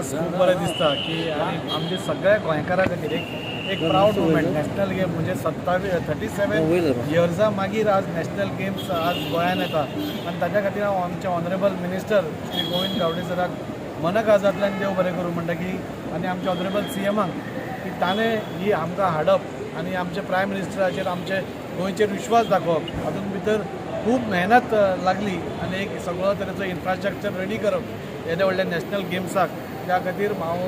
आज खूब बरें दिसता की आनी आमच्या सगळ्या गोंयकारां खातीर एक प्राऊड मुवमेंट नॅशनल गेम म्हणजे 37 इयर्सां मागीर आज नॅशनल गेम्स आज गोंयांत येता आनी ताच्या खातीर हांव आमचे ऑनरेबल मिनिस्टर श्री गोविंद गावडे सराक मनकाजांतल्यान देव बरें करूं म्हणटा की आनी आमचे ऑनरेबल CMाक की ताणें ही आमकां हाडप आनी आमचे प्रायम मिनिस्टराचेर आमचे गोंयचेर विश्वास दाखोवप हातूंत भितर खूब मेहनत लागली आनी एक सगळो तरेचो इन्फ्रास्ट्रक्चर रेडी करप येदे व्हडल्या नॅशनल गेम्साक त्या खातीर हांव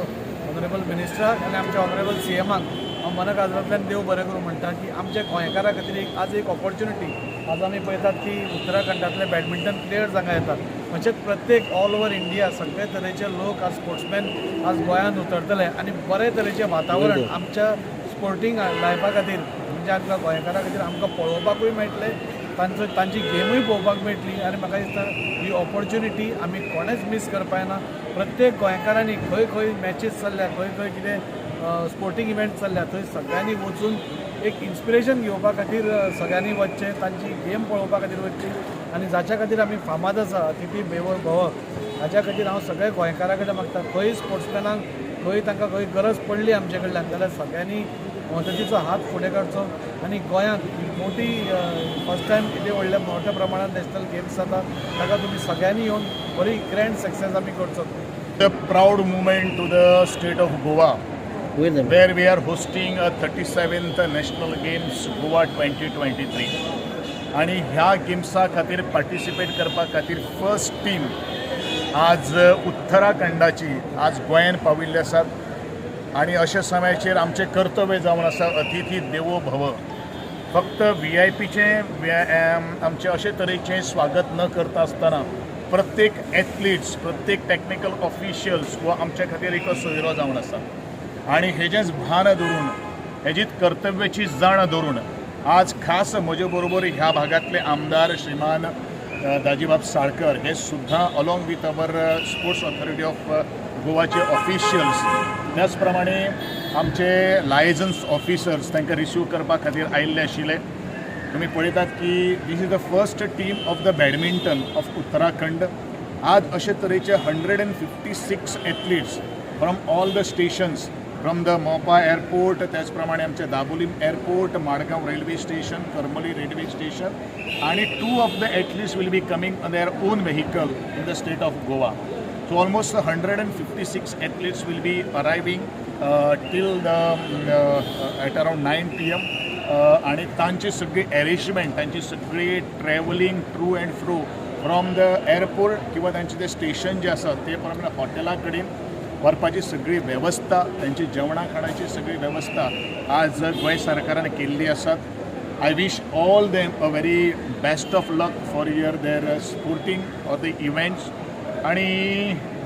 ऑनरेबल मिनिस्टराक आनी आमच्या ऑनरेबल CMाक हांव मनकाजांतल्यान देव बरें करूं म्हणटा की आमच्या गोंयकारां खातीर आज एक ऑपॉर्च्युनिटी आज आमी पळयतात की उत्तराखंडातले बॅडमिंटन प्लेयर्स हांगा येतात तशेंच प्रत्येक ऑल ओव्हर इंडिया सगळे तरेचे लोक आज स्पोर्ट्समॅन आज गोंयांत उतरतले आनी बरे तरेचें वातावरण आमच्या स्पोर्टींग लायफा खातीर म्हणजे आमकां गोंयकारां खातीर आमकां पळोवपाकूय मेळटलें तांची गेमूय पळोवपाक मेळटली आनी म्हाका दिसता ही ऑपॉर्च्युनिटी आमी कोणेच मिस करपाक ना प्रत्येक गोंयकारांनी खंय खंय मॅचीस चल्ल्या खंय खंय कितें स्पोर्टींग इव्हेंट चल्ल्या थंय सगळ्यांनी वचून एक इन्स्पिरेशन घेवपा खातीर सगळ्यांनी वचचें तांची गेम पळोवपा खातीर वचची आनी जाच्या खातीर आमी फामाद आसा अतिथी देवो भव हाच्या खातीर हांव सगळ्या गोंयकारां कडेन मागता खंय स्पोर्ट्समॅनांक खंय तांकां खंय गरज पडली आमचे कडल्यान जाल्यार सगळ्यांनी मदतीचो हात फुडें काडचो आनी गोंयांत मोठी फर्स्ट टायम इतले व्हडल्या मोठ्या प्रमाणात नॅशनल गेम्स जाता ताका तुमी सगळ्यांनी येवन बरी ग्रँड सक्सेस आमी करचो A proud moment to the state of Goa, where we are hosting a 37th National Games Goa 2023. आणि ह्या गेम्सा खातीर पार्टिसिपेट करपा खातीर फर्स्ट टीम आज उत्तराखंडाची आज गोंयांत पाविल्ली आसात आणि अशा समयाचेर आमचे कर्तव्य जावन आसा अतिथी देवो भव फक्त VIPचें आमचे अशे तरेचें स्वागत न करता आसतना प्रत्येक एथलीट्स प्रत्येक टॅक्निकल ऑफिशियल्स हो आमचे खातीर एक सोयरो जावन आसा आणि हेजेंच भान धरून हेजीच कर्तव्याची जाण धरून आज खास म्हजे बरोबर ह्या भागातले आमदार श्रीमान दाजीबाब साळकर हे सुद्धा along with our sports authority of गोवाचे ऑफिशियल्स त्याच प्रमाणे आमचे लायसन्स ऑफिसर्स तांकां रिसीव करपा खातीर आयिल्ले आशिल्ले तुम्ही पळयतात की this is the first team of the badminton of Uttarakhand आज अशे तरेचे 156 athletes from all the stations from the Mopa airport त्याच प्रमाणे आमचे Dabolim airport Madgaon railway station Karmali railway station आणि 2 of the athletes will be coming on their own vehicle in the state of Goa so almost 156 athletes will be arriving till the at around 9 PM आणि तांची सगळी arrangement तांची सगळी travelling true and fro from the airport किंवा तांचे ते station जे आसा ते प्रमाणे हॉटेला कडेन व्हरपाची सगळी वेवस्था तांची जेवणा खाणाची सगळी वेवस्था आज गोंय सरकारान केल्ली आसात I wish all them a very best of luck for your their sporting or the events आणि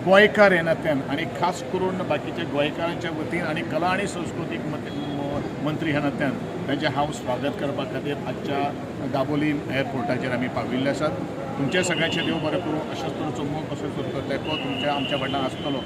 गोंयकार हे नात्यान आणि खास करून बाकीच्या गोंयकारांच्या वतीन आणि कला आणि संस्कृतीक मंत्री ह्या नात्यान तांचें हांव स्वागत करपा खातीर आजच्या दाबोलीम एअरपोर्टाचेर आमी पाविल्ले आसात तुमचे सगळ्यांचे देव बरें करूं अशेंच तरेचो मोग अशेंच तरेचो तेंको तुमच्या आमच्या कडल्यान आसतलो